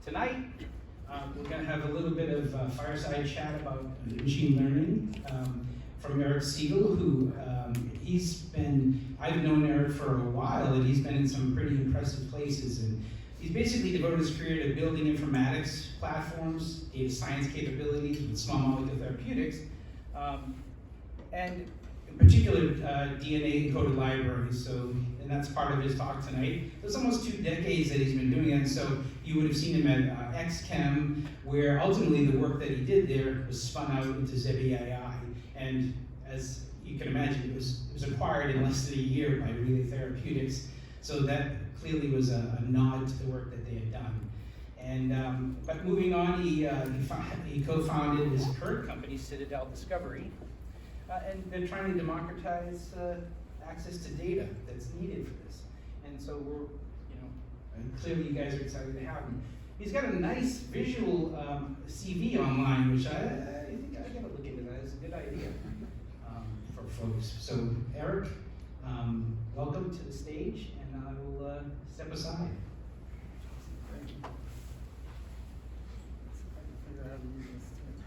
Tonight, we're going to have a little bit of fireside chat about machine learning from Eric Sigel, who I've known Eric for a while, and he's been in some pretty impressive places. And he's basically devoted his career to building informatics platforms, data science capabilities with small molecule therapeutics, and in particular, DNA Encoded Library. And that's part of his talk tonight. It's almost 2 decades that he's been doing it, so you would have seen him at XChem, where ultimately the work that he did there was spun out into ZebiAI. And as you can imagine, it was acquired in less than a year by Relay Therapeutics. So that clearly was a nod to the work that they had done. And but moving on, he co-founded his current company, Citadel Discovery, and they're trying to democratize access to data that's needed for this. And so clearly you guys are excited to have him. He's got a nice visual CV online, which I think I gotta look into that. It's a good idea for folks. So Eric, welcome to the stage, and I will step aside. Thank you. Let's see if I can figure out how to use this.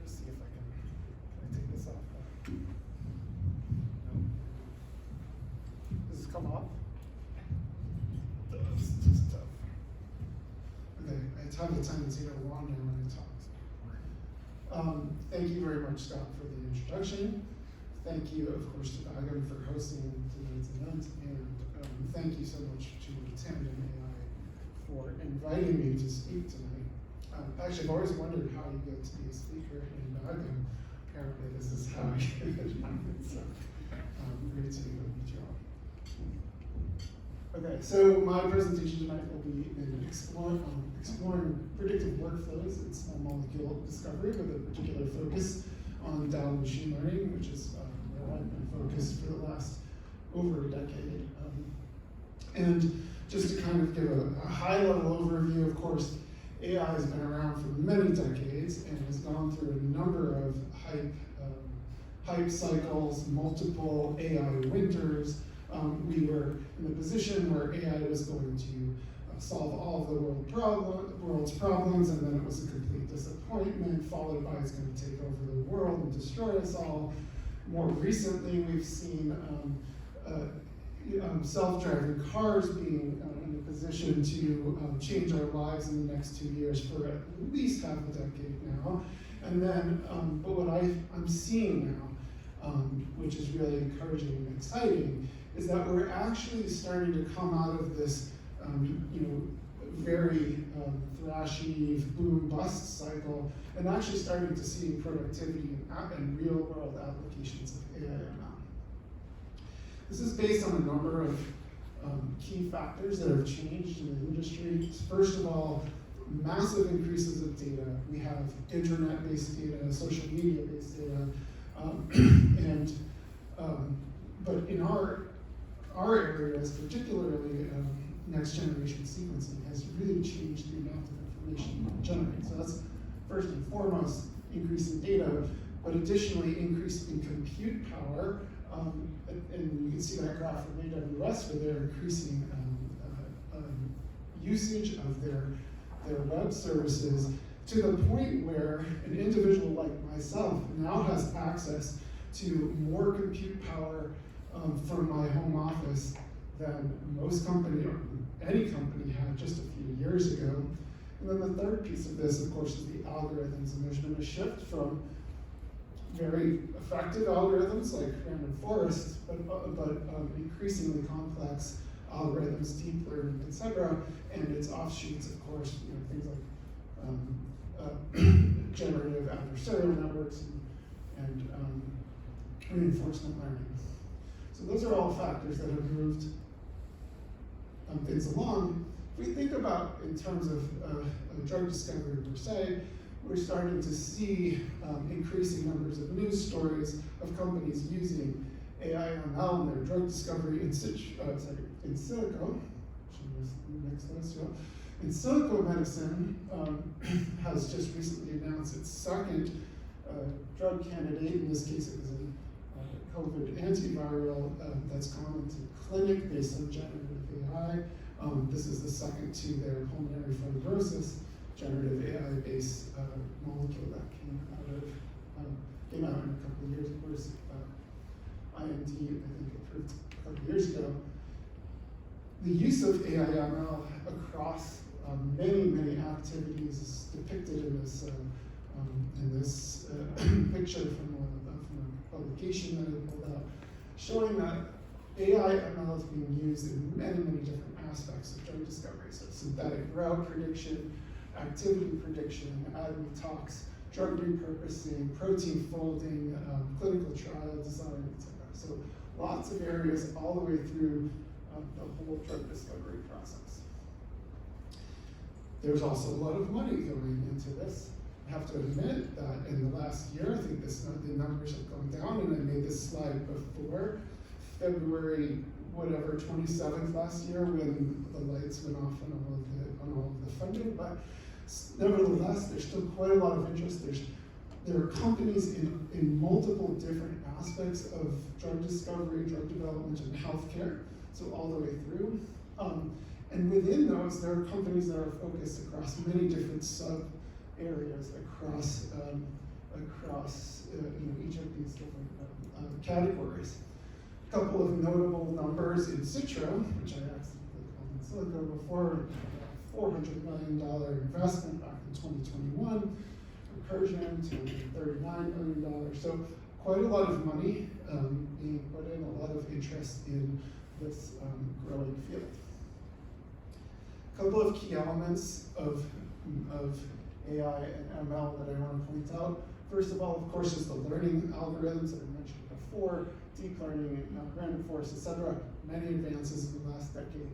Just see if I can I take this off? No. Does this come off? It's just tough. Okay, I have a tendency to wander when I talk. Thank you very much, Scott, for the introduction. Thank you, of course, to BAGIM for hosting tonight's event, and thank you so much to Tandem AI for inviting me to speak tonight. Actually, I've always wondered how you get to be a speaker in BAGIM. Apparently, this is how I get it. So, great to meet you all. Okay, so my presentation tonight will be in exploring predictive workflows in small molecule discovery with a particular focus on Dow machine learning, which is where I've been focused for the last over a decade. And just to kind of give a high-level overview, of course, AI has been around for many decades and has gone through a number of hype cycles, multiple AI winters. We were in the position where AI was going to solve all of the world's problems, and then it was a complete disappointment, followed by it's going to take over the world and destroy us all. More recently, we've seen self-driving cars being in a position to change our lives in the next 2 years for at least half a decade now. And then, but what I'm seeing now, which is really encouraging and exciting, is that we're actually starting to come out of this, very thrashy boom-bust cycle, and actually starting to see productivity and real-world applications of AI now. This is based on a number of key factors that have changed in the industry. First of all, massive increases of data. We have internet-based data, social media-based data, but in our areas, particularly next generation sequencing, has really changed the amount of information we generate. So that's first and foremost, increasing data, but additionally increase in compute power. And you can see that graph from AWS where they're increasing usage of their web services to the point where an individual like myself now has access to more compute power from my home office than most company or any company had just a few years ago. And then the third piece of this, of course, is the algorithms. And there's been a shift from very effective algorithms like random forests, but increasingly complex algorithms, deep learning, etc., and its offshoots, of course, things like generative adversarial networks and reinforcement learning. So those are all factors that have moved things along. If we think about in terms of drug discovery per se, we're starting to see increasing numbers of news stories of companies using AI ML in their drug discovery in silico. In silico medicine has just recently announced its second drug candidate. In this case, it was a COVID antiviral that's gone into clinic based on generative AI. This is the second to their pulmonary fibrosis generative AI-based molecule that came out in a couple of years. Of course, IND, I think, approved a couple of years ago. The use of AI/ML across many activities is depicted in this picture from a publication that I pulled out, showing that AI/ML is being used in many different aspects of drug discovery. So synthetic route prediction, activity prediction, ADME tox, drug repurposing, protein folding, clinical trial design, etc. So lots of areas all the way through the whole drug discovery process. There's also a lot of money going into this. I have to admit that in the last year, I think the numbers have gone down, and I made this slide before February, 27th last year, when the lights went off on all of the funding. But nevertheless, there's still quite a lot of interest. There are companies in multiple different aspects of drug discovery, drug development, and healthcare, so all the way through. And within those, there are companies that are focused across many different sub-areas across each of these different categories. A couple of notable numbers in Citra, which I accidentally called in silico before, $400 million investment back in 2021. Recursion, $239 million. So quite a lot of money being put in, a lot of interest in this growing field. A couple of key elements of AI and ML that I want to point out. First of all, of course, is the learning algorithms that I mentioned before, deep learning, random forest, etc. Many advances in the last decade.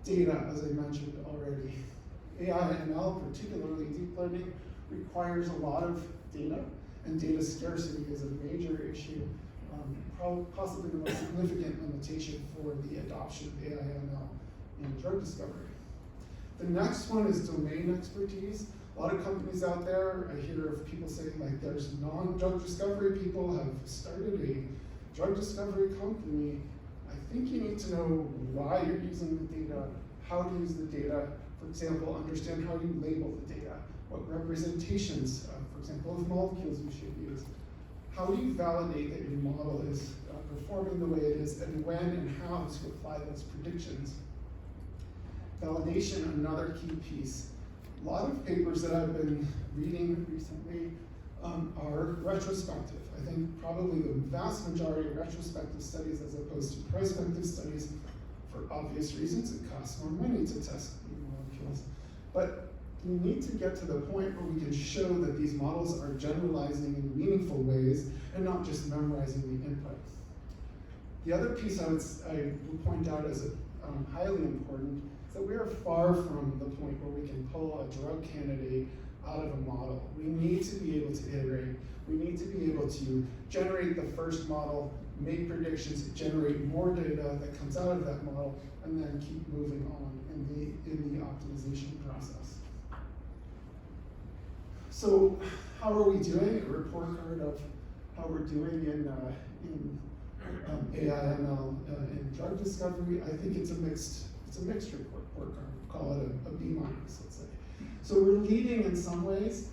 Data, as I mentioned already. AI and ML, particularly deep learning, requires a lot of data, and data scarcity is a major issue, possibly the most significant limitation for the adoption of AI and ML in drug discovery. The next one is domain expertise. A lot of companies out there, I hear of people saying like there's non-drug discovery people have started a drug discovery company. I think you need to know why you're using the data, how to use the data. For example, understand how you label the data, what representations, for example, of molecules you should use. How do you validate that your model is performing the way it is, and when and how to apply those predictions? Validation, another key piece. A lot of papers that I've been reading recently are retrospective. I think probably the vast majority of retrospective studies as opposed to prospective studies, for obvious reasons, it costs more money to test new molecules. But we need to get to the point where we can show that these models are generalizing in meaningful ways and not just memorizing the input. The other piece I would point out as highly important is that we are far from the point where we can pull a drug candidate out of a model. We need to be able to iterate. We need to be able to generate the first model, make predictions, generate more data that comes out of that model, and then keep moving on in the optimization process. So how are we doing? A report card of how we're doing in AI/ML in drug discovery. I think it's a mixed report card. We'll call it a B-, let's say. So we're leading in some ways.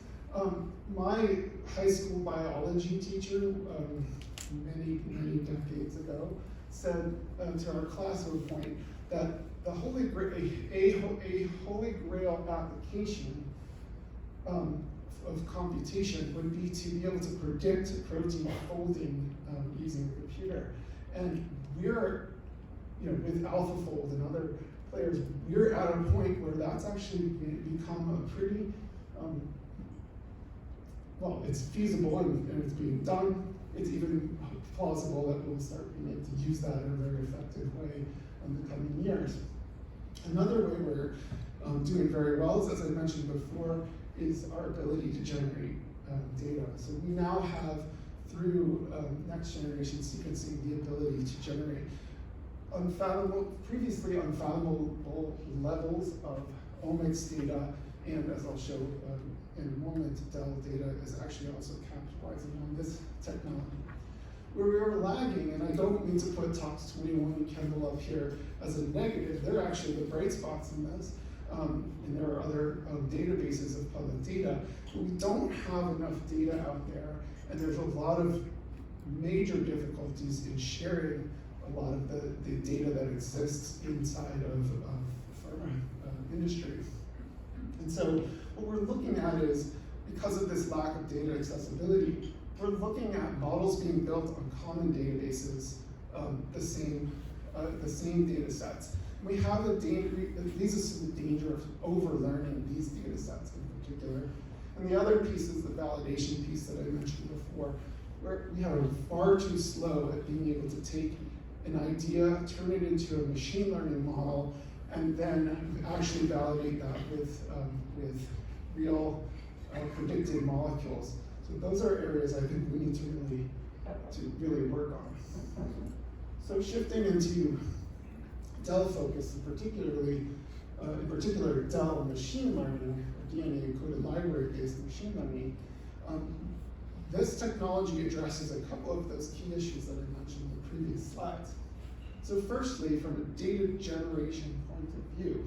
My high school biology teacher, many decades ago, said to our class at a point that the holy grail application of computation would be to be able to predict protein folding using a computer. And we're, with AlphaFold and other players, we're at a point where that's actually become a pretty, well, it's feasible and it's being done. It's even plausible that we'll start being able to use that in a very effective way in the coming years. Another way we're doing very well is, as I mentioned before, is our ability to generate data. So we now have, through next generation sequencing, the ability to generate previously unfathomable levels of omics data, and as I'll show in a moment, DEL data is actually also capitalizing on this technology. Where we were lagging, and I don't mean to put Tox21 and Kendall up here as a negative, they're actually the bright spots in this, and there are other databases of public data, but we don't have enough data out there, and there's a lot of major difficulties in sharing a lot of the data that exists inside of pharma industry. And so what we're looking at is, because of this lack of data accessibility, we're looking at models being built on common databases, the same data sets. We have a danger, these are the danger of over-learning these data sets in particular. And the other piece is the validation piece that I mentioned before, where we are far too slow at being able to take an idea, turn it into a machine learning model, and then actually validate that with real predicted molecules. So those are areas I think we need to really work on. So shifting into DEL focus, in particular DEL machine learning, or DNA Encoded Library based machine learning, this technology addresses a couple of those key issues that I mentioned in the previous slides. So firstly, from a data generation point of view,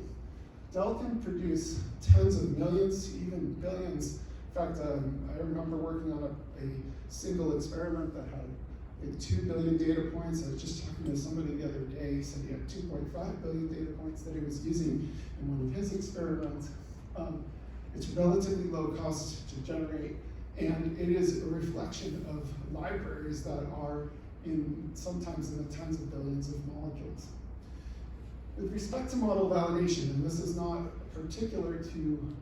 DEL can produce tens of millions, even billions. In fact, I remember working on a single experiment that had like 2 billion data points. I was just talking to somebody the other day. He said he had 2.5 billion data points that he was using in one of his experiments. It's relatively low cost to generate, and it is a reflection of libraries that are sometimes in the tens of billions of molecules. With respect to model validation, and this is not particular to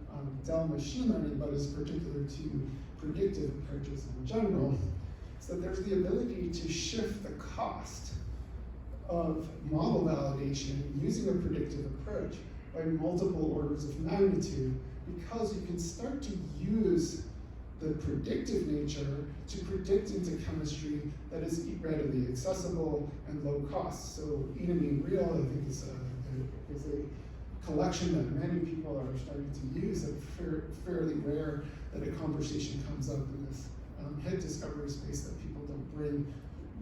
DEL machine learning, but is particular to predictive approaches in general, is that there's the ability to shift the cost of model validation using a predictive approach by multiple orders of magnitude, because you can start to use the predictive nature to predict into chemistry that is readily accessible and low cost. So enamine real, I think, is a collection that many people are starting to use. It's fairly rare that a conversation comes up in this hit discovery space that people don't bring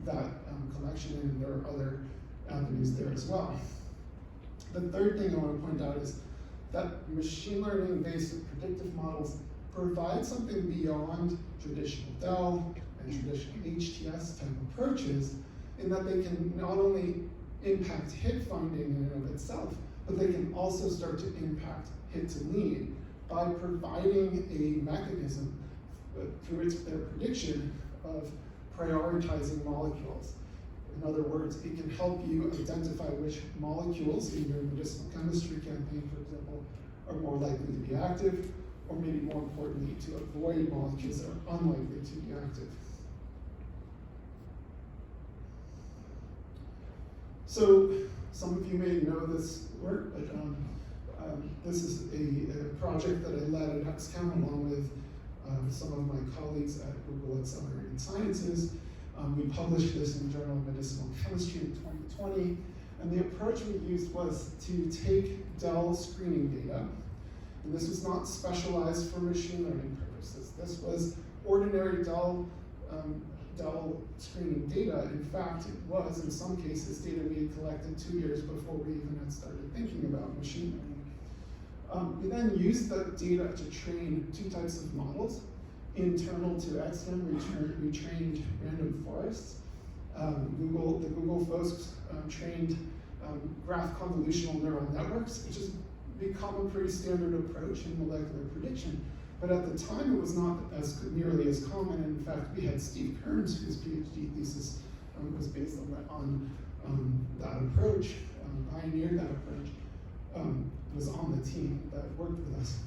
that collection in, and there are other avenues there as well. The third thing I want to point out is that machine learning based predictive models provide something beyond traditional DEL and traditional HTS type approaches, in that they can not only impact hit finding in and of itself, but they can also start to impact hit to lead by providing a mechanism through their prediction of prioritizing molecules. In other words, it can help you identify which molecules in your medicinal chemistry campaign, for example, are more likely to be active, or maybe more importantly, to avoid molecules that are unlikely to be active. So some of you may know this work, but this is a project that I led at XChem along with some of my colleagues at Google Accelerated Sciences. We published this in the Journal of Medicinal Chemistry in 2020, and the approach we used was to take DEL screening data, and this was not specialized for machine learning purposes. This was ordinary DEL screening data. In fact, it was, in some cases, data we had collected 2 years before we even had started thinking about machine learning. We then used the data to train 2 types of models. Internal to XChem, we trained random forests. The Google folks trained graph convolutional neural networks, which has become a pretty standard approach in molecular prediction. But at the time, it was not nearly as common. In fact, we had Steve Kearns, whose PhD thesis was based on that approach, pioneered that approach, was on the team that worked with us.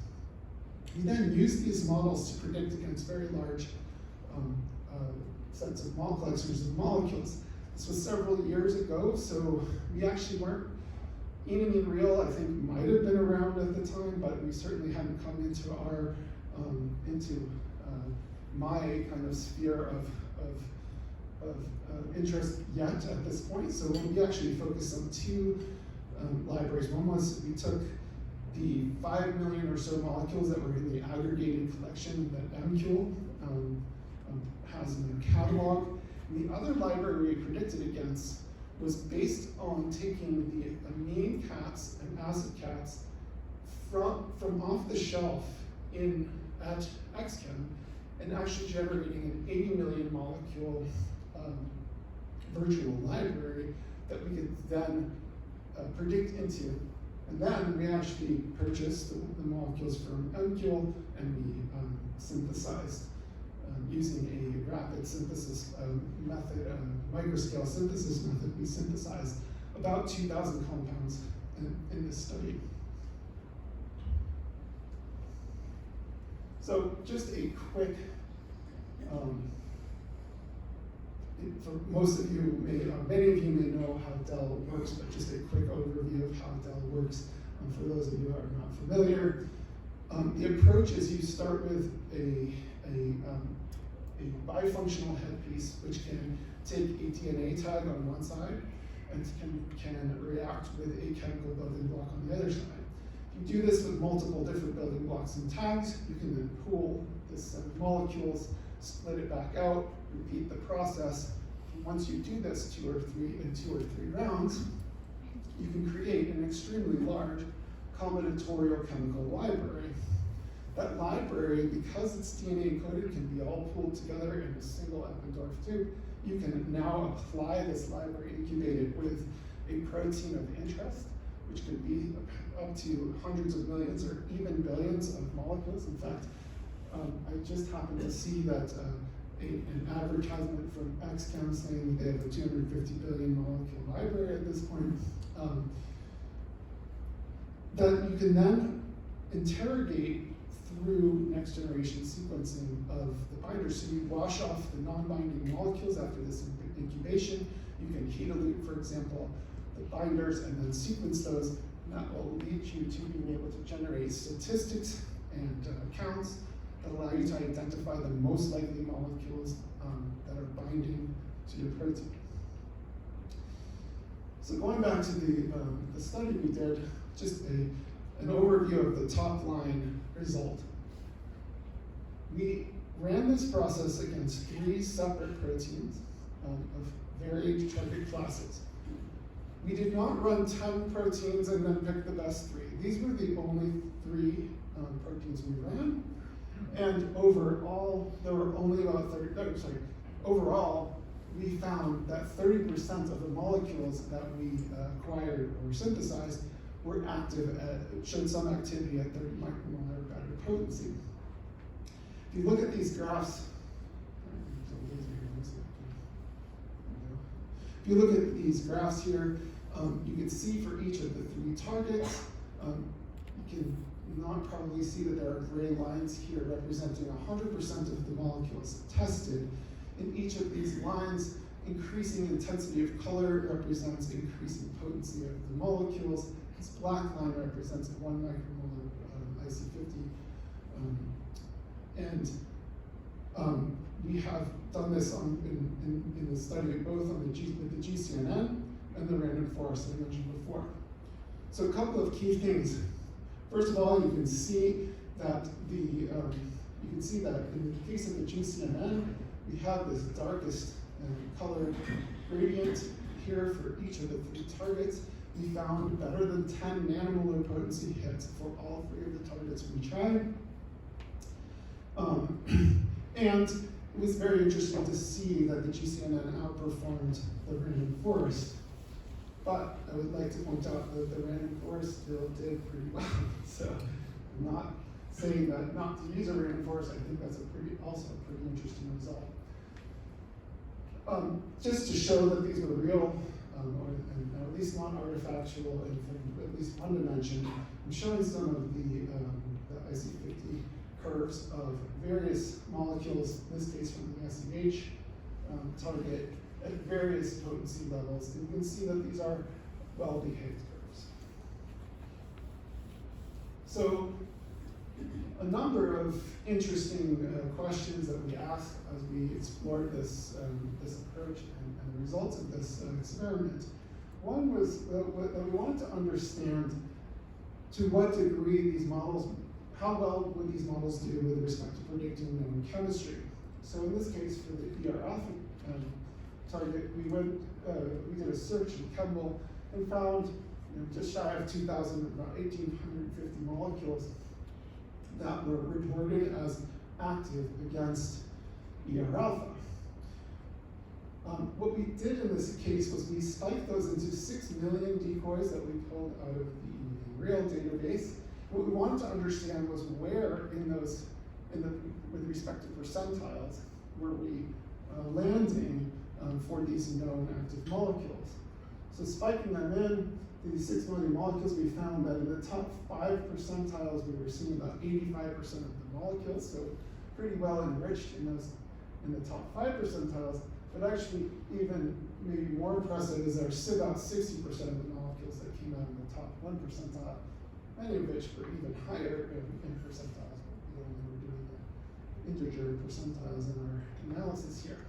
We then used these models to predict against very large sets of clusters of molecules. This was several years ago, so we actually weren't. Enamine real, I think, might have been around at the time, but we certainly hadn't come into our my kind of sphere of interest yet at this point. So we actually focused on 2 libraries. One was we took the 5 million or so molecules that were in the aggregated collection that MQL has in their catalog, And the other library we predicted against was based on taking the amine cats and acid cats from off the shelf at XChem and actually generating an 80 million molecule virtual library that we could then predict into. And then we actually purchased the molecules from MQL and we synthesized using a rapid synthesis method, microscale synthesis method. We synthesized about 2,000 compounds in this study. So just a quick, for most of you, many of you may know how DEL works, but just a quick overview of how DEL works for those of you who are not familiar. The approach is you start with a bifunctional headpiece, which can take a DNA tag on one side and can react with a chemical building block on the other side. If you do this with multiple different building blocks and tags, you can then pool this set of molecules, split it back out, repeat the process. Once you do this two or three rounds, you can create an extremely large combinatorial chemical library. That library, because it's DNA encoded, can be all pulled together in a single Eppendorf tube. You can now apply this library incubated with a protein of interest, which could be up to hundreds of millions or even billions of molecules. In fact, I just happened to see that an advertisement from XChem saying that they have a 250 billion molecule library at this point. That you can then interrogate through next generation sequencing of the binders. So you wash off the non-binding molecules after this incubation. You can heat elute, for example, the binders and then sequence those. And that will lead you to being able to generate statistics and counts that allow you to identify the most likely molecules that are binding to your protein. So going back to the study we did, just an overview of the top line result. We ran this process against 3 separate proteins of varied target classes. We did not run 10 proteins and then pick the best 3. These were the only 3 proteins we ran. And overall, there were only about overall, we found that 30% of the molecules that we acquired or synthesized were active showed some activity at 30 micromolar or better potency. If you look at these graphs, if you look at these graphs here, you can see for each of the 3 targets, you can not probably see that there are gray lines here representing 100% of the molecules tested. In each of these lines, increasing intensity of color represents increasing potency of the molecules. This black line represents 1 micromolar IC50. We have done this in the study both with the GCNN and the random forest I mentioned before. So a couple of key things. First of all, you can see that in the case of the GCNN, we have this darkest colored gradient here for each of the 3 targets. We found better than 10 nanomolar potency hits for all 3 of the targets we tried. And it was very interesting to see that the GCNN outperformed the random forest. But I would like to point out that the random forest still did pretty well. So I'm not saying that not to use a random forest. I think that's also a pretty interesting result. Just to show that these were real, and at least not artifactual in at least one dimension, I'm showing some of the IC50 curves of various molecules, in this case from the SEH target, at various potency levels. And you can see that these are well-behaved curves. So a number of interesting questions that we asked as we explored this approach and the results of this experiment. One was that we wanted to understand to what degree these models, how well would these models do with respect to predicting known chemistry. So in this case, for the ERF target, we did a search in Chemical and found just shy of 2,000, about 1,850 molecules that were reported as active against ER alpha. What we did in this case was we spiked those into 6 million decoys that we pulled out of the real database. What we wanted to understand was where in those, with respect to percentiles, were we landing for these known active molecules. So spiking them in these 6 million molecules, we found that in the top 5 percentiles, we were seeing about 85% of the molecules, so pretty well enriched in the top 5 percentiles. But actually, even maybe more impressive is there about 60% of the molecules that came out in the top 1 percentile, many of which were even higher in percentiles. We were doing the integer percentiles in our analysis here.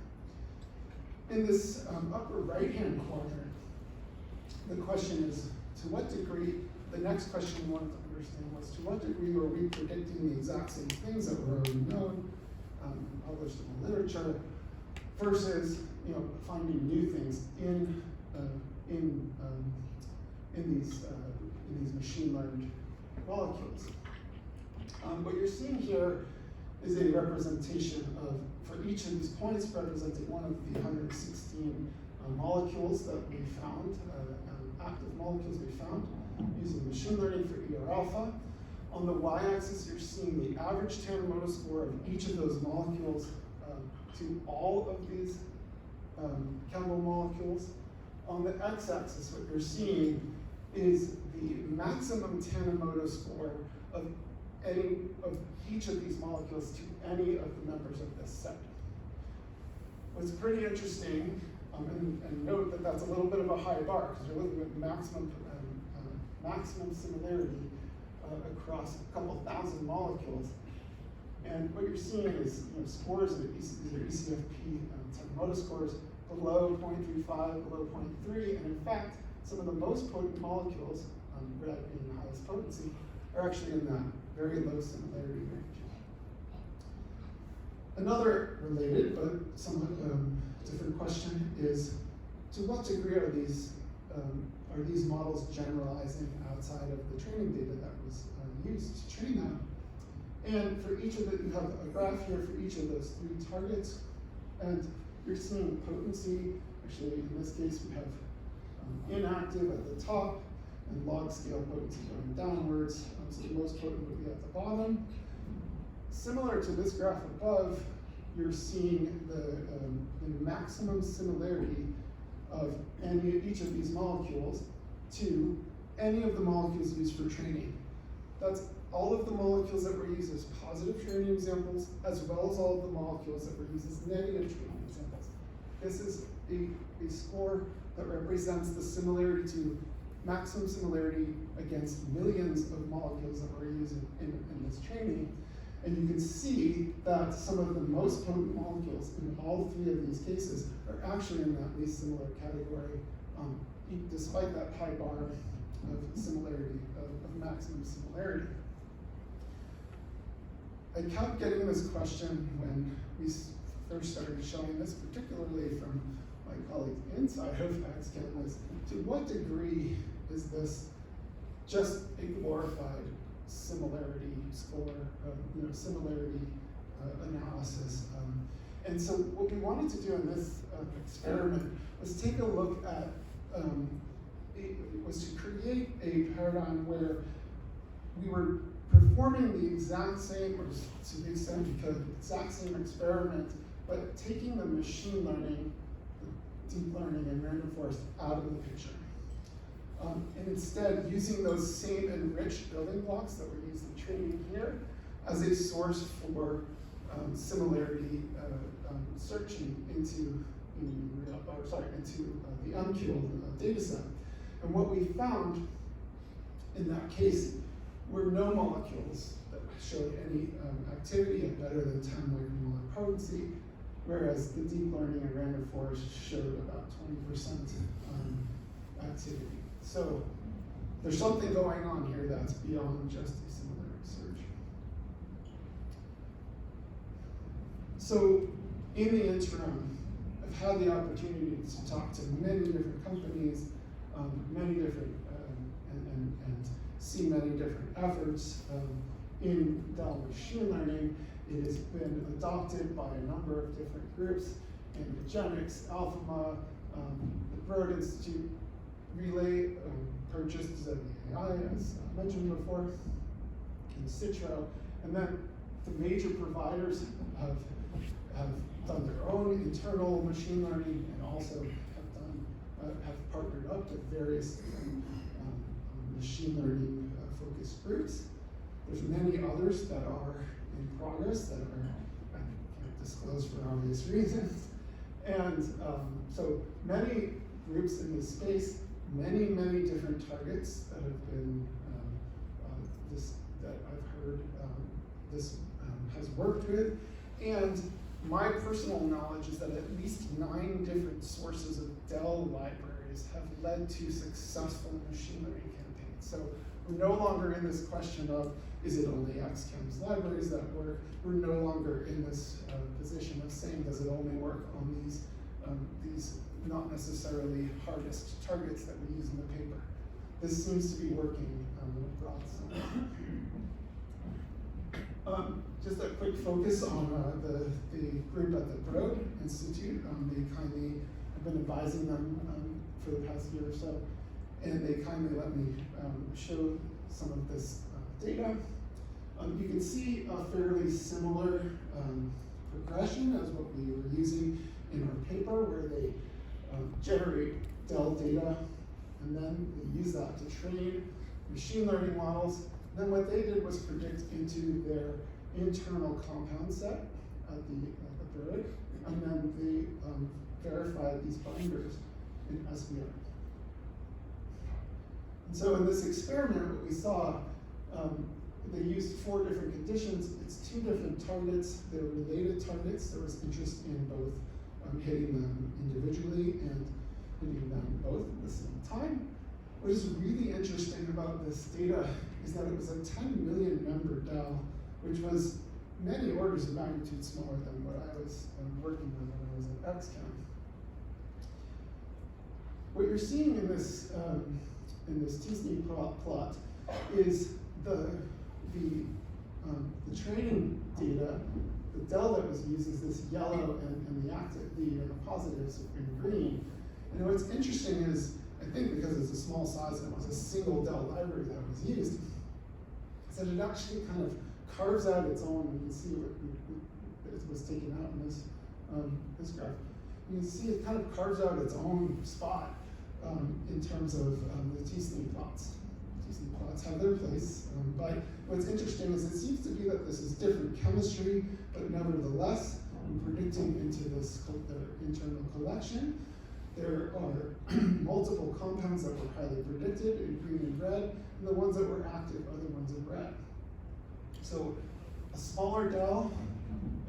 In this upper right-hand quadrant, the question is, to what degree, the next question we wanted to understand was, to what degree were we predicting the exact same things that were already known, published in the literature, versus finding new things in these machine learned molecules. What you're seeing here is a representation of, for each of these points, representing one of the 116 molecules that we found, active molecules we found, using machine learning for ER alpha. On the y-axis, you're seeing the average Tanimoto score of each of those molecules to all of these chemical molecules. On the x-axis, what you're seeing is the maximum Tanimoto score of each of these molecules to any of the members of this set. What's pretty interesting, and note that that's a little bit of a high bar, because you're looking at maximum similarity across a couple thousand molecules. And what you're seeing is scores of these are ECFP Tanimoto scores below 0.35, below 0.3, and in fact, some of the most potent molecules, red being the highest potency, are actually in that very low similarity range. Another related but somewhat different question is, to what degree are these models generalizing outside of the training data that was used to train them? And for each of you have a graph here for each of those 3 targets, and you're seeing potency. Actually, in this case, we have inactive at the top and log scale potency going downwards. So the most potent would be at the bottom. Similar to this graph above, you're seeing the maximum similarity of each of these molecules to any of the molecules used for training. That's all of the molecules that were used as positive training examples, as well as all of the molecules that were used as negative training examples. This is a score that represents the similarity to maximum similarity against millions of molecules that were used in this training. And you can see that some of the most potent molecules in all 3 of these cases are actually in that least similar category, despite that high bar of similarity, of maximum similarity. I kept getting this question when we first started showing this, particularly from my colleagues inside of Axchem, was to what degree is this just a glorified similarity score, similarity analysis? And so what we wanted to do in this experiment was take a look at, was to create a paradigm where we were performing the exact same, or to the extent we could, the exact same experiment, but taking the machine learning, the deep learning and random forest out of the picture. And instead using those same enriched building blocks that were used in training here as a source for similarity searching into the unkilled data set. And what we found in that case were no molecules that showed any activity at better than 10 micromolar potency, whereas the deep learning and random forest showed about 20% activity. So there's something going on here that's beyond just a similarity search. So in the interim, I've had the opportunity to talk to many different companies, many different, and see many different efforts in Dell machine learning. It has been adopted by a number of different groups, Informatics, Alphama, the Broad Institute, Relay, purchased ZBAI, as mentioned before, and Citro, and then the major providers have done their own internal machine learning and also have partnered up with various different machine learning focused groups. There's many others that are in progress that I can't disclose for obvious reasons. And so many groups in this space, many different targets that have been, that I've heard this has worked with. And my personal knowledge is that at least 9 different sources of Dell libraries have led to successful machine learning campaigns. So we're no longer in this question of, is it only XChem's libraries that work? We're no longer in this position of saying, does it only work on these not necessarily hardest targets that we use in the paper. This seems to be working in a broad sense. Just a quick focus on the group at the Broad Institute. They kindly have been advising them for the past year or so, and they kindly let me show some of this data. You can see a fairly similar progression as what we were using in our paper, where they generate Dell data, and then they use that to train machine learning models. Then what they did was predict into their internal compound set at the Broad, and then they verified these binders in SBR. And so in this experiment, what we saw, they used 4 different conditions. It's 2 different targets. They're related targets. There was interest in both hitting them individually and hitting them both at the same time. What is really interesting about this data is that it was a 10 million member DAO, which was many orders of magnitude smaller than what I was working with when I was at XChem. What you're seeing in this T-SNE plot is the training data. The Dell that was used is this yellow, and the positives in green. And what's interesting is, I think because it's a small size and it was a single Dell library that was used, is that it actually kind of carves out its own. You can see what was taken out in this graph. You can see it kind of carves out its own spot in terms of the T-SNE plots. T-SNE plots have their place, but what's interesting is it seems to be that this is different chemistry, but nevertheless, in predicting into this internal collection, there are multiple compounds that were highly predicted in green and red, and the ones that were active are the ones in red. So a smaller Dell,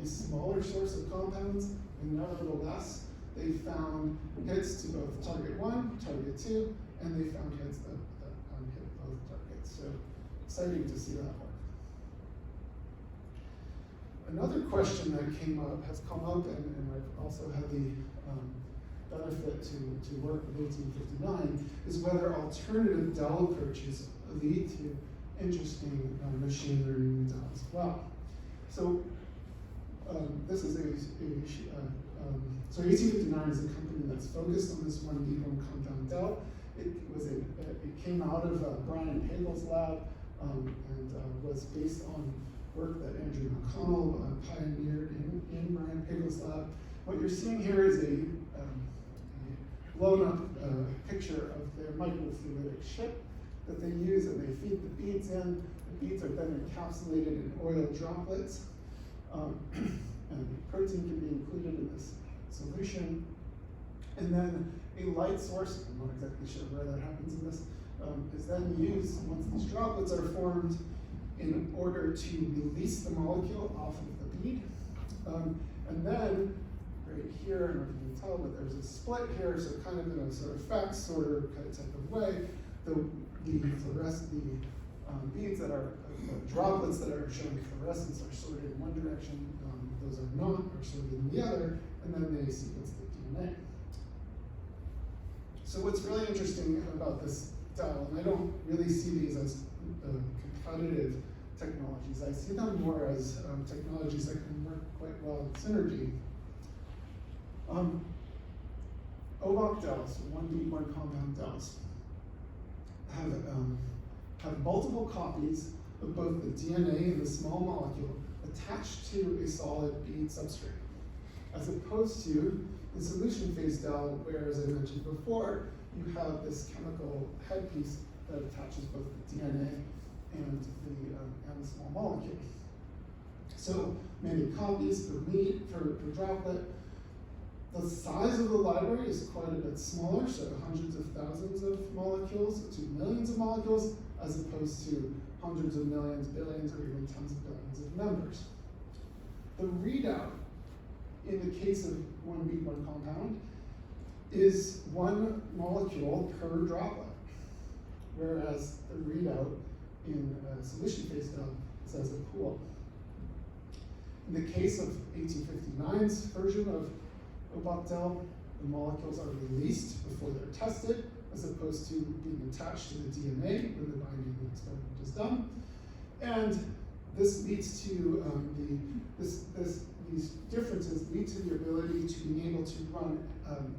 a smaller source of compounds, and nevertheless, they found hits to both target 1, target 2, and they found hits that hit both targets. So exciting to see that work. Another question that has come up, and I've also had the benefit to work with 1859, is whether alternative Dell approaches lead to interesting machine learning results as well. So this is so 1859 is a company that's focused on this 1D home compound Dell. It came out of Brian Pagel's lab and was based on work that Andrew McConnell pioneered in Brian Pagel's lab. What you're seeing here is a blown up picture of their microfluidic ship that they use, and they feed the beads in. The beads are then encapsulated in oil droplets, and protein can be included in this solution. And then a light source, I'm not exactly sure where that happens in this, is then used once these droplets are formed in order to release the molecule off of the bead. And then right here, I don't know if you can tell, but there's a split here, so kind of in a sort of fax sorter kind of type of way, the beads that are droplets that are showing fluorescence are sorted in one direction, those are not, are sorted in the other, and then they sequence the DNA. So what's really interesting about this DEL, and I don't really see these as competitive technologies, I see them more as technologies that can work quite well in synergy. OVOC DELs, one bead, one compound DELs, have multiple copies of both the DNA and the small molecule attached to a solid bead substrate, as opposed to the solution phase DEL, where, as I mentioned before, you have this chemical headpiece that attaches both the DNA and the small molecule. So many copies per bead, per droplet. The size of the library is quite a bit smaller, so hundreds of thousands of molecules to millions of molecules, as opposed to hundreds of millions, billions, or even tens of billions of members. The readout, in the case of one bead, one compound, is one molecule per droplet, whereas the readout in solution phase DEL is as a pool. In the case of 1859's version of OVOC DEL, the molecules are released before they're tested, as opposed to being attached to the DNA when the binding experiment is done. And this leads to these differences lead to the ability to be able to run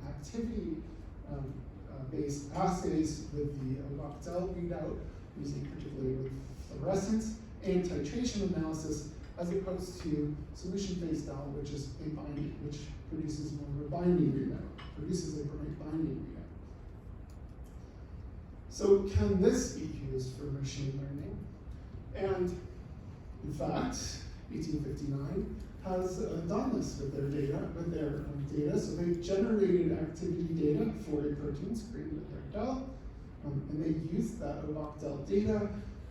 activity-based assays with the OVOC DEL readout, using particularly with fluorescence and titration analysis, as opposed to solution phase DEL, which is a binding, which produces more of a binding readout, produces a binding readout. So can this be used for machine learning? And in fact, 1859 has done this with their data. So they've generated activity data for a protein screened with their DEL, and they used that OVOC DEL data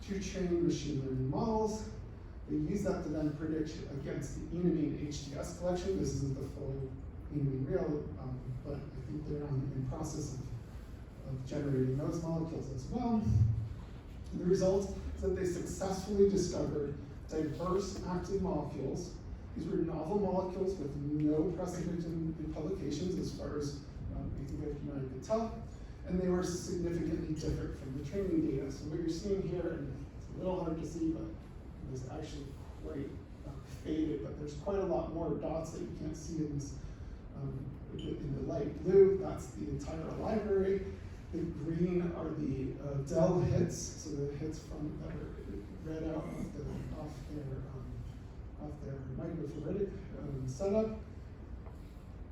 to train machine learning models. They use that to then predict against the enamine HTS collection. This isn't the full enamine real, but I think they're in process of generating those molecules as well. And the result is that they successfully discovered diverse active molecules. These were novel molecules with no precedent in publications as far as 1859 could tell, and they were significantly different from the training data. So what you're seeing here, and it's a little hard to see, but it was actually quite faded, but there's quite a lot more dots that you can't see in this in the light blue. That's the entire library. The green are the DEL hits, so the hits from that are read out off their microfluidic setup.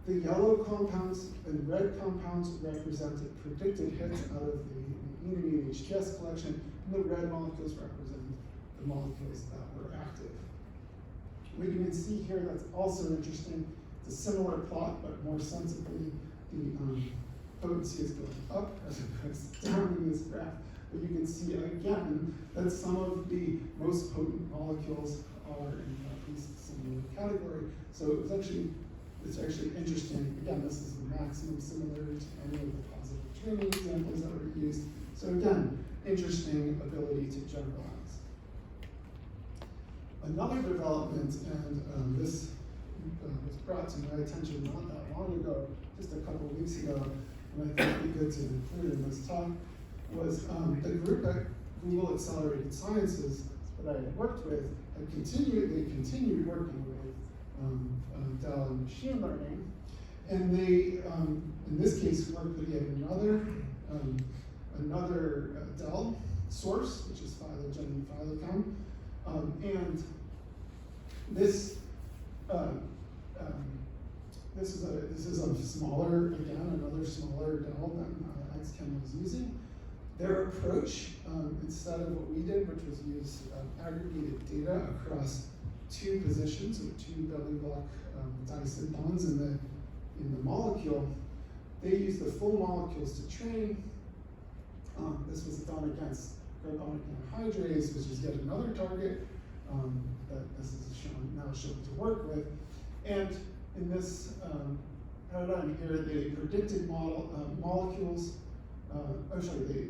The yellow compounds and red compounds represented predicted hits out of the enamine HTS collection, and the red molecules represent the molecules that were active. What you can see here that's also interesting, it's a similar plot, but more sensibly, the potency is going up as it goes down in this graph. But you can see again that some of the most potent molecules are in at least similar category. So it's actually interesting. Again, this is the maximum similarity to any of the positive training examples that were used. So again, interesting ability to generalize. Another development, and this was brought to my attention not that long ago, just a couple of weeks ago, and I think it'd be good to include in this talk, was the group at Google Accelerated Sciences that I had worked with had continued working with DEL and machine learning, and they, in this case, worked with yet another DEL source, which is phylogen and phylochem, and this is a smaller, again, another smaller DEL than XChem was using. Their approach, instead of what we did, which was use aggregated data across two positions, or two building block diacid bonds in the molecule, they used the full molecules to train. This was done against carbonic anhydrase, which is yet another target that this is now shown to work with. And in this paradigm here, they predicted molecules. They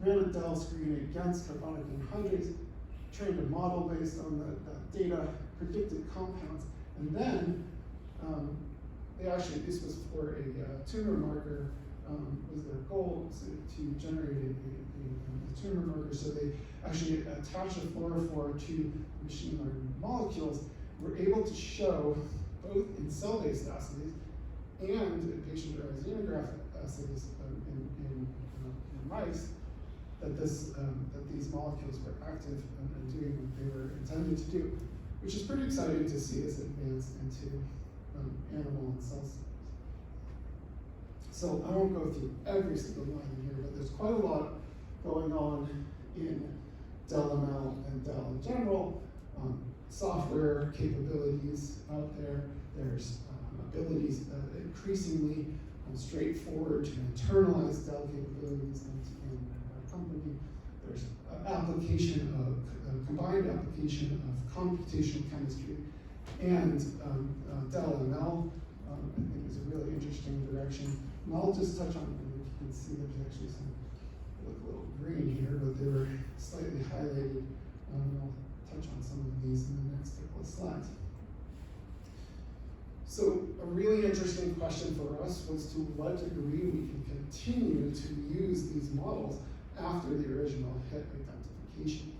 ran a Dell screen against carbonic anhydrase, trained a model based on the data, predicted compounds, and then they actually, this was for a tumor marker, was their goal to generate a tumor marker, so they actually attached a fluorophore to machine learning molecules, were able to show both in cell-based assays and in patient-derived xenograft assays in mice that these molecules were active and doing what they were intended to do, which is pretty exciting to see as it advanced into animal and cell systems. So I won't go through every single line in here, but there's quite a lot going on in DEL-ML and DEL in general. Software capabilities out there. There's abilities increasingly straightforward to internalize DEL capabilities in our company. There's application of combined application of computational chemistry and DEL-ML. I think is a really interesting direction. And I'll just touch on, you can see there's actually some look a little green here, but they were slightly highlighted. I'll touch on some of these in the next couple of slides. So a really interesting question for us was to what degree we can continue to use these models after the original hit identification.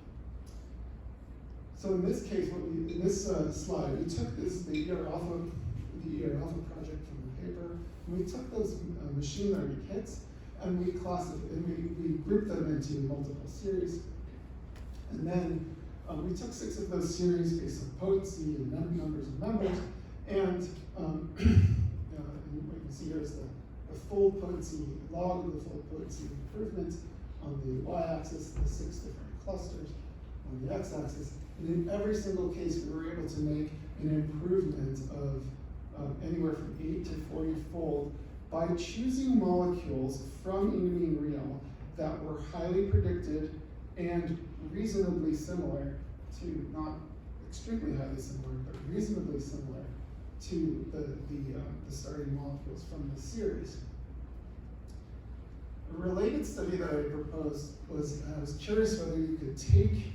So in this case, in this slide, we took the ER alpha project from the paper, and we took those machine learning hits, and we classified, and we grouped them into multiple series. And then we took 6 of those series based on potency and numbers of members, and what you can see here is the fold potency, log of the fold potency improvement on the y-axis, the 6 different clusters on the x-axis. And in every single case, we were able to make an improvement of anywhere from 8 to 40-fold by choosing molecules from Inamine Real that were highly predicted and reasonably similar to, not extremely highly similar, but reasonably similar to the starting molecules from the series. A related study that I proposed was, I was curious whether you could take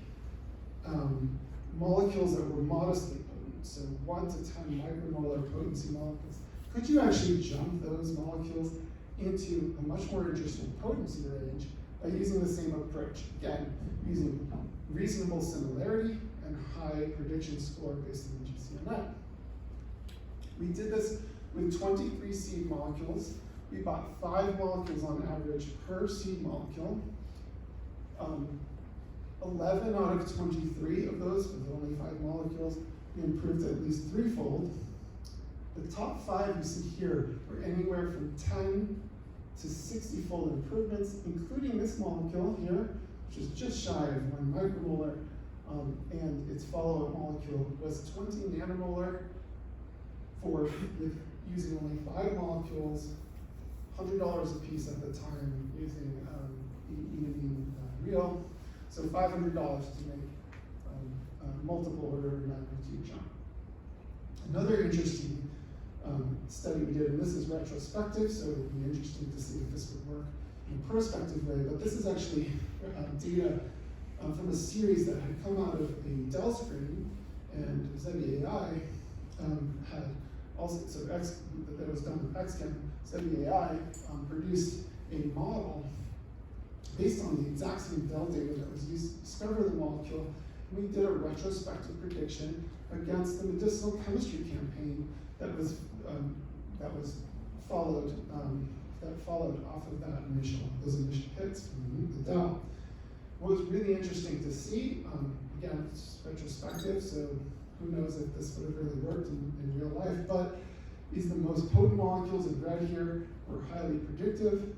molecules that were modestly potent, so 1 to 10 micromolar potency molecules. Could you actually jump those molecules into a much more interesting potency range by using the same approach? Again, using reasonable similarity and high prediction score based on the GCMet. We did this with 23 seed molecules. We bought 5 molecules on average per seed molecule. 11 out of 23 of those, with only 5 molecules, we improved at least 3-fold. The top 5 you see here were anywhere from 10 to 60-fold improvements, including this molecule here, which is just shy of 1 micromolar, and its follow-up molecule was 20 nanomolar with using only 5 molecules, $100 a piece at the time, using Inamine Real. So $500 to make multiple order of magnitude jump. Another interesting study we did, and this is retrospective, so it would be interesting to see if this would work in a prospective way, but this is actually data from a series that had come out of a Dell screen, and ZBAI had also, so that was done with XChem, ZBAI produced a model based on the exact same Dell data that was used to discover the molecule. We did a retrospective prediction against the medicinal chemistry campaign that was followed off of those initial hits from the Dell. What was really interesting to see, again, it's retrospective, so who knows if this would have really worked in real life, but is the most potent molecules in red here were highly predictive.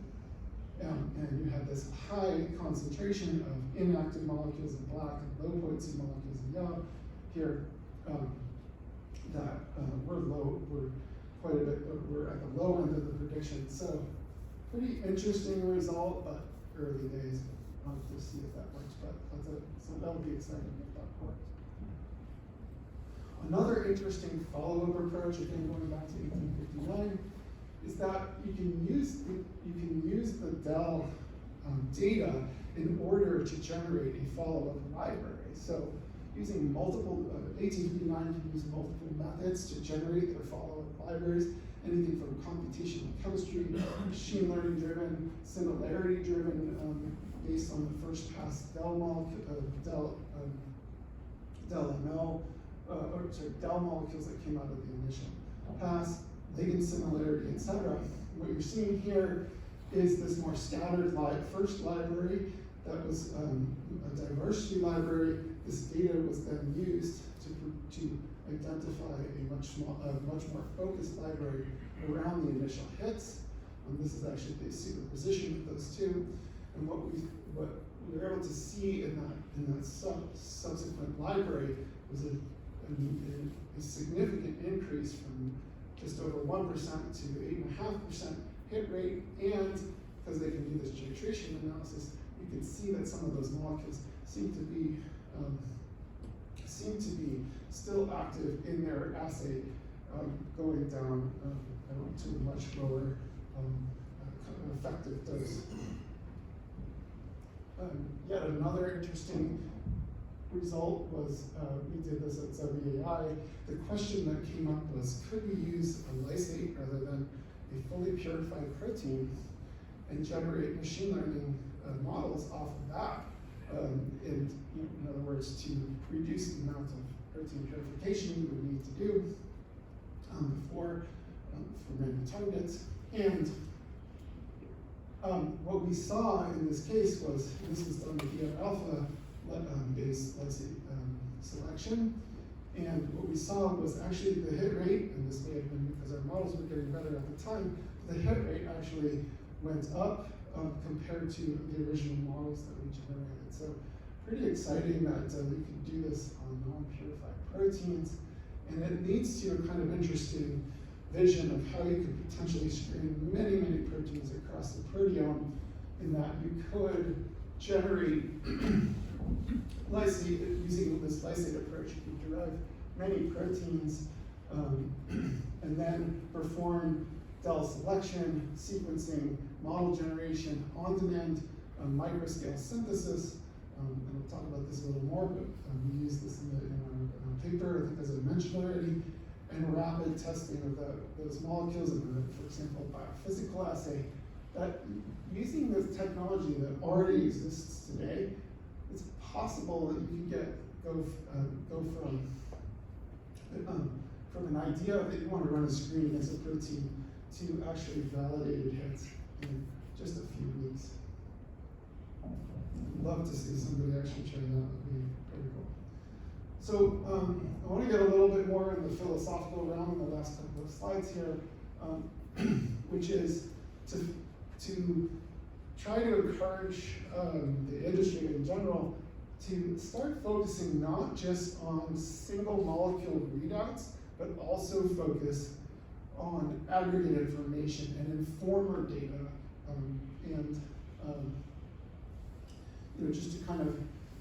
And you have this high concentration of inactive molecules in black and low potency molecules in yellow. Here, that were quite a bit, we're at the low end of the prediction. So, pretty interesting result, but early days. I'll have to see if that works, but so that would be exciting if that worked. Another interesting follow-up approach, again going back to 1859, is that you can use the Dell data in order to generate a follow-up library. So using multiple, 1859 can use multiple methods to generate their follow-up libraries, anything from computational chemistry, machine learning driven, similarity driven, based on the first pass Del molecules that came out of the initial pass, ligand similarity, etc. What you're seeing here is this more scattered first library that was a diversity library. This data was then used to identify a much more focused library around the initial hits. This is actually the superposition of those two. And what we were able to see in that subsequent library was a significant increase from just over 1% to 8.5% hit rate, and because they can do this titration analysis, you can see that some of those molecules seem to be still active in their assay, going down to a much lower effective dose. Yet another interesting result was, we did this at WAI, the question that came up was, could we use a lysate rather than a fully purified protein and generate machine learning models off of that? In other words, to reduce the amount of protein purification we would need to do for many targets. And what we saw in this case was, this was done with ER alpha based lysate selection. And what we saw was actually the hit rate, and this may have been because our models were getting better at the time, the hit rate actually went up compared to the original models that we generated. So pretty exciting that we could do this on non-purified proteins. And it leads to a kind of interesting vision of how you could potentially screen many, many proteins across the proteome, in that you could generate lysate, using this lysate approach, you could derive many proteins and then perform Del selection, sequencing, model generation, on-demand microscale synthesis. And we'll talk about this a little more, but we use this in our paper, I think as I mentioned already, and rapid testing of those molecules in for example, biophysical assay. That using this technology that already exists today, it's possible that you can go from an idea that you want to run a screen against a protein to actually validated hits in just a few weeks. I'd love to see somebody actually try that. Would be pretty cool. So I want to get a little bit more in the philosophical realm in the last couple of slides here, which is to try to encourage the industry in general to start focusing not just on single molecule readouts, but also focus on aggregate information and informer data, just to kind of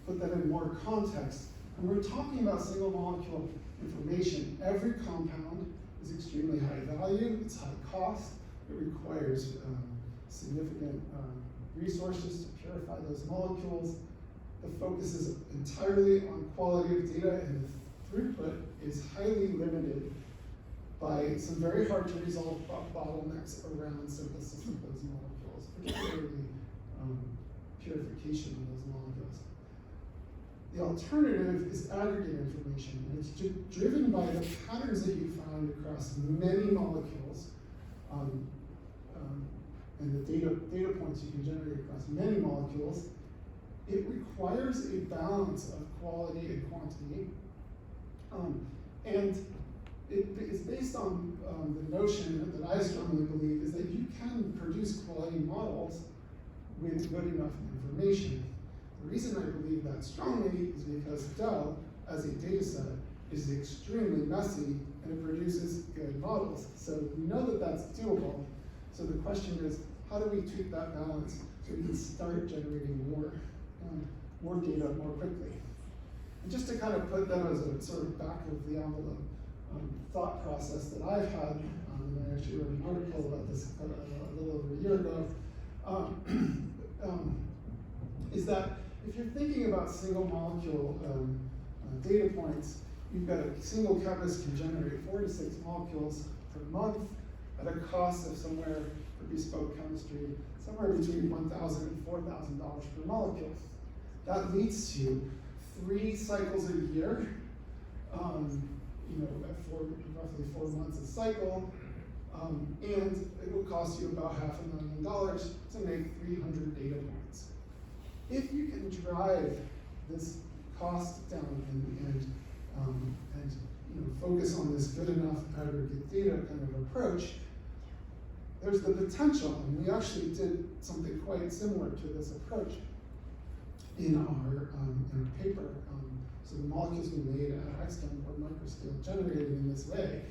put that in more context. And we're talking about single molecule information. Every compound is extremely high value, it's high cost, it requires significant resources to purify those molecules. The focus is entirely on quality of data, and the throughput is highly limited by some very hard to resolve bottlenecks around synthesis of those molecules, particularly purification of those molecules. The alternative is aggregate information, and it's driven by the patterns that you find across many molecules, and the data points you can generate across many molecules. It requires a balance of quality and quantity, and it is based on the notion that I strongly believe is that you can produce quality models with good enough information. The reason I believe that strongly is because Del, as a data set, is extremely messy and it produces good models. So we know that that's doable. So the question is, how do we tweak that balance so we can start generating more data more quickly? And just to kind of put that as a sort of back of the envelope thought process that I've had, and I actually wrote an article about this a little over a year ago. is that if you're thinking about single molecule data points, you've got a single chemist can generate 4 to 6 molecules per month at a cost of somewhere for bespoke chemistry, somewhere between $1,000 and $4,000 per molecule. That leads to 3 cycles a year, at roughly 4 months a cycle, and it will cost you about $500,000 to make 300 data points. If you can drive this cost down and focus on this good enough aggregate data kind of approach, there's the potential, and we actually did something quite similar to this approach in our paper. So the molecules we made at XChem or microscale generated in this way.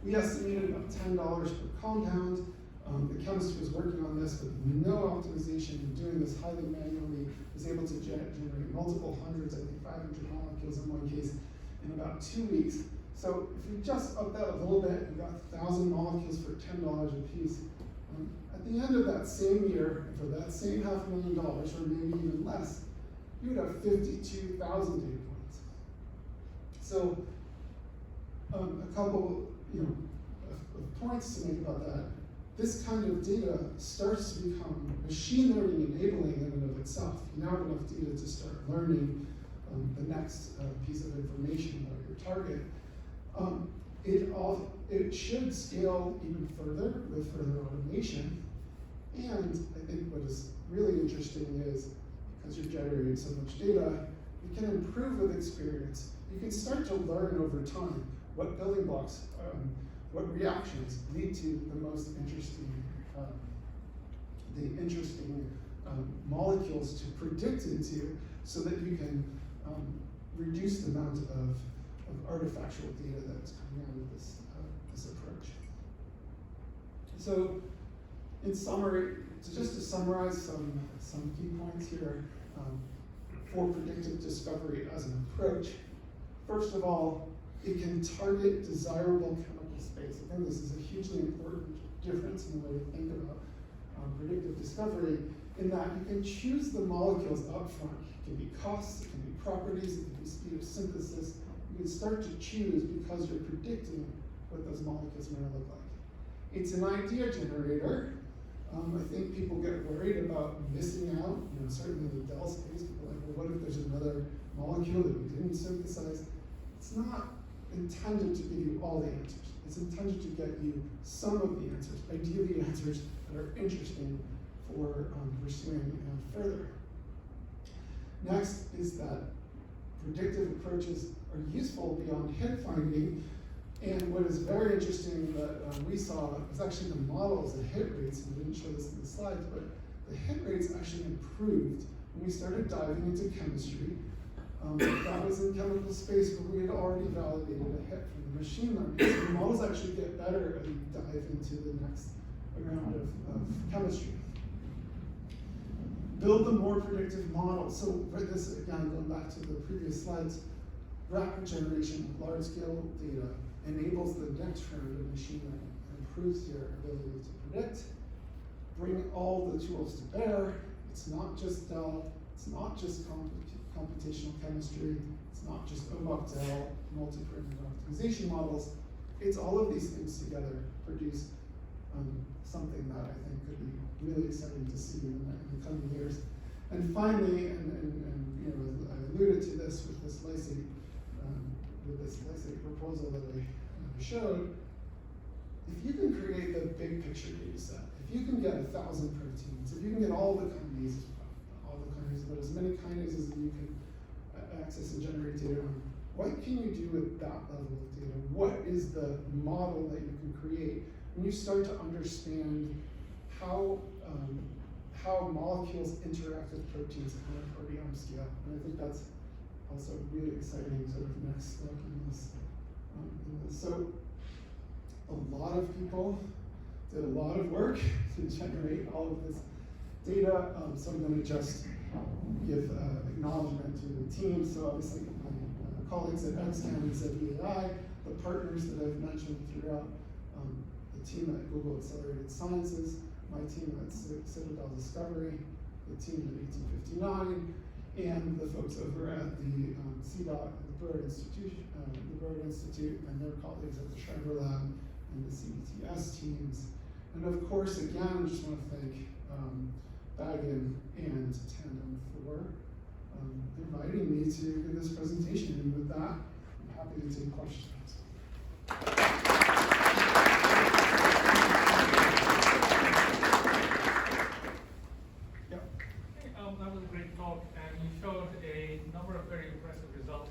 We estimated about $10 per compound. The chemist was working on this with no optimization and doing this highly manually, was able to generate multiple hundreds, I think 500 molecules in one case, in about 2 weeks. So if you just up that a little bit, you got 1,000 molecules for $10 a piece. At the end of that same year, for that same $500,000, or maybe even less, you would have 52,000 data points. So a couple of points to make about that. This kind of data starts to become machine learning enabling in and of itself. You now have enough data to start learning the next piece of information about your target. It should scale even further with further automation. And I think what is really interesting is, because you're generating so much data, you can improve with experience. You can start to learn over time what building blocks, what reactions lead to the most interesting, molecules to predict into, so that you can reduce the amount of artifactual data that's coming out of this approach. So, in summary, just to summarize some key points here for predictive discovery as an approach. First of all, it can target desirable chemical space. I think this is a hugely important difference in the way to think about predictive discovery, in that you can choose the molecules up front. It can be costs, it can be properties, it can be speed of synthesis. You can start to choose because you're predicting what those molecules may look like. It's an idea generator. I think people get worried about missing out. Certainly in the Dell space, people are like, well, what if there's another molecule that we didn't synthesize? It's not intended to give you all the answers. It's intended to get you some of the answers, ideally answers that are interesting for pursuing further. Next is that predictive approaches are useful beyond hit finding. And what is very interesting that we saw was actually the models, the hit rates, and we didn't show this in the slides, but the hit rates actually improved when we started diving into chemistry. That was in chemical space where we had already validated a hit from the machine learning. So the models actually get better as we dive into the next round of chemistry. Build the more predictive models. So for this, again, going back to the previous slides, rapid generation of large-scale data enables the next round of machine learning, improves your ability to predict, bring all the tools to bear. It's not just Dell, it's not just computational chemistry, it's not just OBOC-Dell multi-parameter optimization models. It's all of these things together produce something that I think could be really exciting to see in the coming years. And finally, and I alluded to this with this lysate proposal that I showed, if you can create the big picture data set, if you can get 1,000 proteins, if you can get all the kinases, but as many kinases as you can access and generate data on, what can you do with that level of data? What is the model that you can create when you start to understand how molecules interact with proteins on a proteome scale? And I think that's also a really exciting sort of next step in this. So a lot of people did a lot of work to generate all of this data. So I'm going to just give acknowledgement to the team. So obviously my colleagues at XChem and ZBAI, the partners that I've mentioned throughout, the team at Google Accelerated Sciences, my team at Citadel Discovery, the team in 1859, and the folks over at the CDOT, the Broad Institute, and their colleagues at the Schreiber Lab and the CETS teams. And of course, again, I just want to thank BAGIM and Tandem for inviting me to give this presentation. And with that, I'm happy to take questions. That was a great talk, and you showed a number of very impressive results.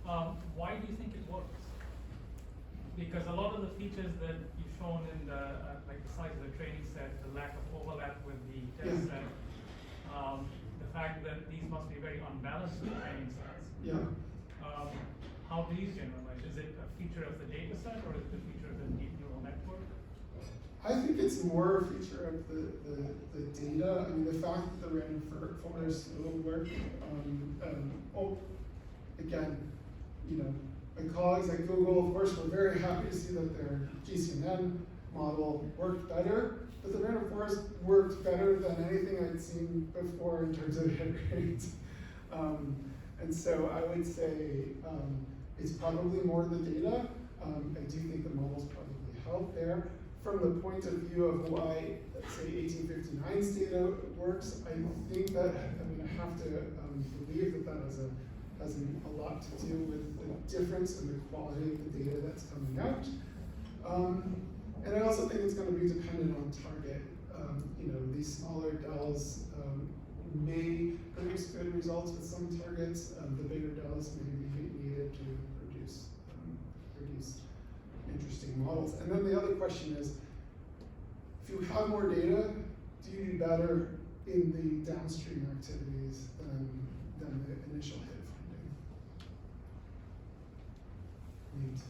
Why do you think it works? Because a lot of the features that you've shown in the, like the size of the training set, the lack of overlap with the test set, the fact that these must be very unbalanced training sets. Yeah. How do you generalize? Is it a feature of the data set, or is it a feature of the deep neural network? I think it's more a feature of the data. I mean, the fact that the random forest will work. Again, you know, my colleagues at Google, of course, were very happy to see that their GCNN model worked better, but the random forest worked better than anything I'd seen before in terms of hit rates. And so I would say it's probably more the data. I do think the models probably help there. From the point of view of why, let's say, 1859's data works, I think that, I mean, I have to believe that that has a lot to do with the difference in the quality of the data that's coming out. And I also think it's going to be dependent on target. You know, these smaller DELs may produce good results with some targets. The bigger DELs may be needed to produce interesting models. And then the other question is, if you have more data, do you do better in the downstream activities than the initial hit finding? Neat.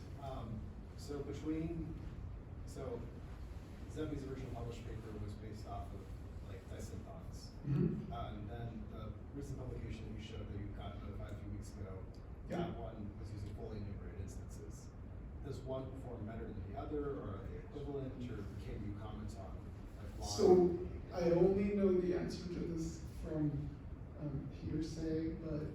Zebby's original published paper was based off of like Dyson thoughts. Mm-hmm. And then the recent publication that you showed that you got notified a few weeks ago, Yeah. that one was using fully enumerated instances. Does one perform better than the other, or are they equivalent, or can you comment on like why? So I only know the answer to this from hearsay, but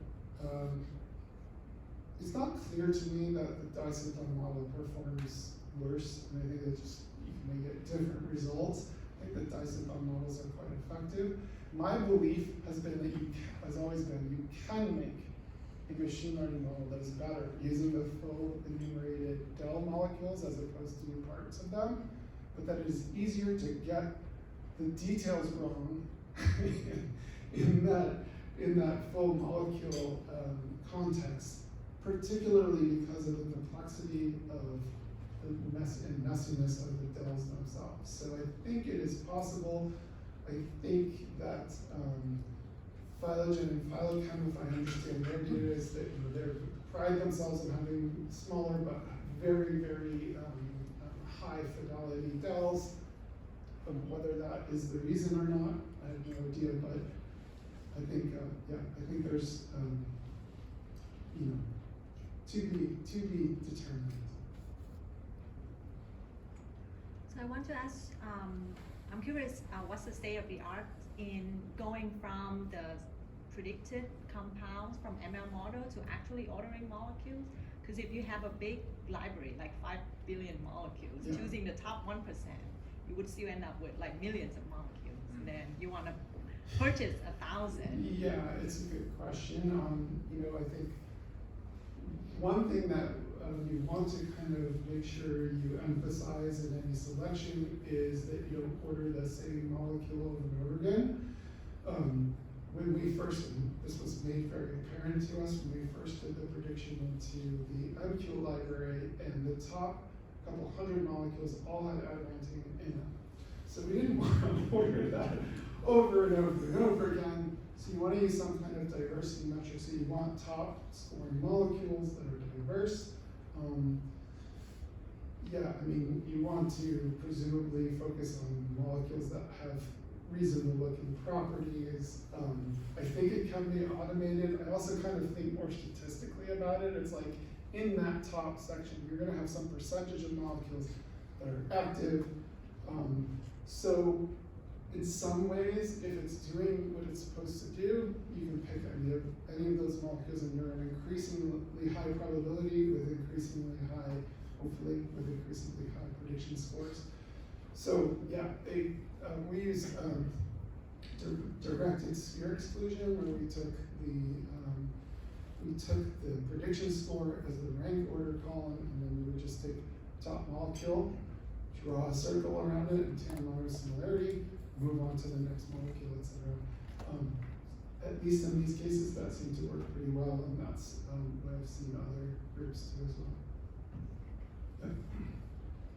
it's not clear to me that the Dyson model performs worse. I mean, I think that just you can get different results. I think the Dyson models are quite effective. My belief has been that has always been you can make a machine learning model that is better using the full enumerated DEL molecules as opposed to parts of them, but that it is easier to get the details wrong in that full molecule context, particularly because of the complexity of the messiness of the DELs themselves. So I think it is possible. I think that Phylogen and Phylochem, if I understand their data, is that they pride themselves on having smaller but very, very high fidelity DELs. Whether that is the reason or not, I have no idea. But I think, I think there's, to be determined. So I want to ask, I'm curious, what's the state of the art in going from the predicted compounds from ML model to actually ordering molecules? Because if you have a big library, like 5 billion molecules, Yeah. choosing the top 1%, you would still end up with like millions of molecules. And then you want to purchase 1,000. Yeah, it's a good question. I think one thing that you want to kind of make sure you emphasize in any selection is that you don't order the same molecule over and over again. When we first, and this was made very apparent to us when we first did the prediction into the MQ library, and the top couple hundred molecules all had adamantine in them. So we didn't want to order that over and over and over again. So you want to use some kind of diversity metric. So you want top scoring molecules that are diverse. You want to presumably focus on molecules that have reasonable looking properties. I think it can be automated. I also kind of think more statistically about it. It's like in that top section, you're going to have some percentage of molecules that are active. So in some ways, if it's doing what it's supposed to do, you can pick any of those molecules, and you're an increasingly high probability with increasingly high, hopefully, with increasingly high prediction scores. So yeah, we use directed sphere exclusion, where we took the prediction score as the rank order column, and then we would just take top molecule, draw a circle around it, and tan molar similarity, move on to the next molecule, etc. At least in these cases, that seemed to work pretty well, and that's what I've seen other groups do as well. Yeah.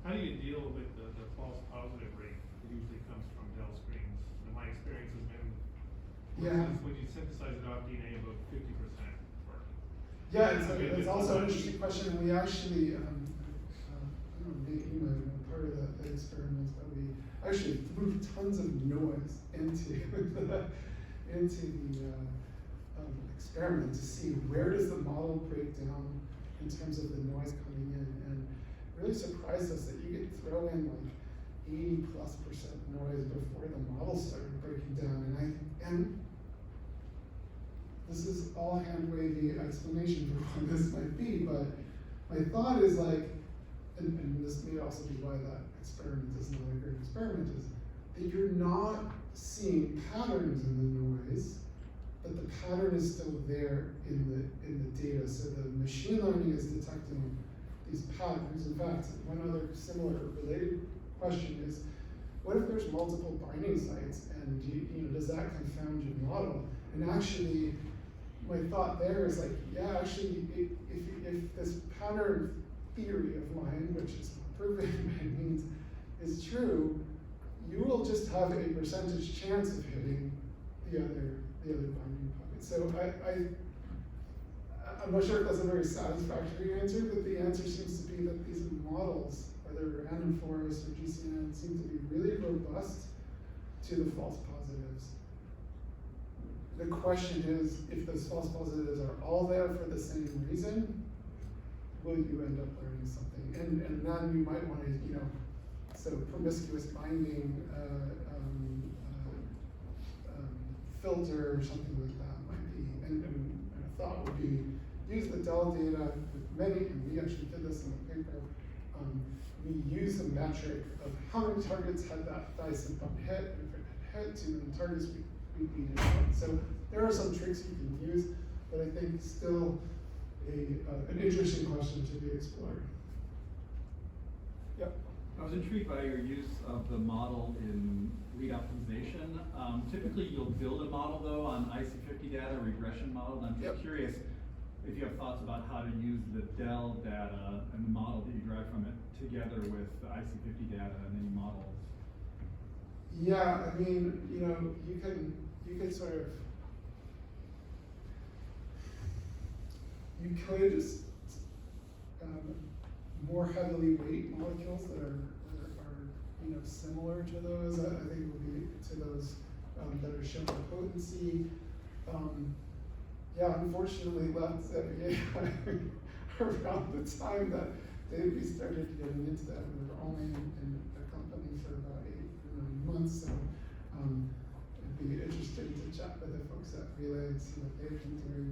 How do you deal with the false positive rate that usually comes from Dell screens? In my experience has been, for instance, when you synthesize it off DNA, about 50%. Yeah, it's also an interesting question, and we actually, I don't know, maybe you might have been part of the experiments, but we actually threw tons of noise into the experiment to see where does the model break down in terms of the noise coming in, and really surprised us that you could throw in like 80+% noise before the model started breaking down, and this is all hand-wavy explanation for what this might be, but my thought is like, and this may also be why that experiment is not a great experiment, is that you're not seeing patterns in the noise, but the pattern is still there in the data. So the machine learning is detecting these patterns. In fact, one other similar related question is, what if there's multiple binding sites, and does that confound your model? And actually, my thought there is like, yeah, actually, if this pattern theory of mine, which is not proven by any means, is true, you will just have a percentage chance of hitting the other binding pocket. So I'm not sure if that's a very satisfactory answer, but the answer seems to be that these models, whether random forest or GCN, seem to be really robust to the false positives. The question is, if those false positives are all there for the same reason, will you end up learning something? And then you might want to, so promiscuous binding filter or something like that might be, and a thought would be, use the Dell data with many, and we actually did this in the paper, we use the metric of how many targets had that Dyson bump hit, and if it had hit too many targets, we beat it out. So there are some tricks you can use, but I think still an interesting question to be explored. Yep. I was intrigued by your use of the model in lead optimization. Typically, you'll build a model though on IC50 data, regression model, and I'm just curious if you have thoughts about how to use the Dell data and the model that you derive from it together with the IC50 data and any models. Yeah, I mean, you can sort of, you could just more heavily weight molecules that are similar to those. I think would be to those that are showing potency. Yeah, unfortunately, around the time that we started getting into that, we were only in a company for about 8 or 9 months, so it'd be interesting to chat with the folks at Relay and see what they've been doing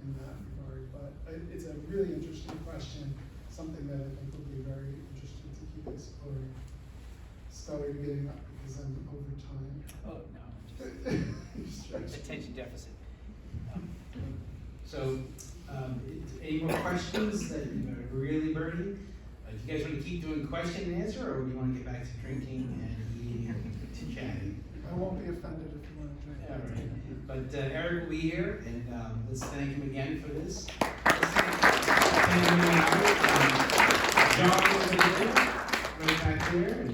in that regard. But it's a really interesting question, something that I think will be very interesting to keep exploring. Sorry getting up because I'm over time. Oh, no. Attention deficit. So, any more questions that are really burning? Do you guys want to keep doing question and answer, or do you want to get back to drinking and eating and to chatting? I won't be offended if you want to drink. All right. But Eric will be here, and let's thank him again for this. John over there, right back here.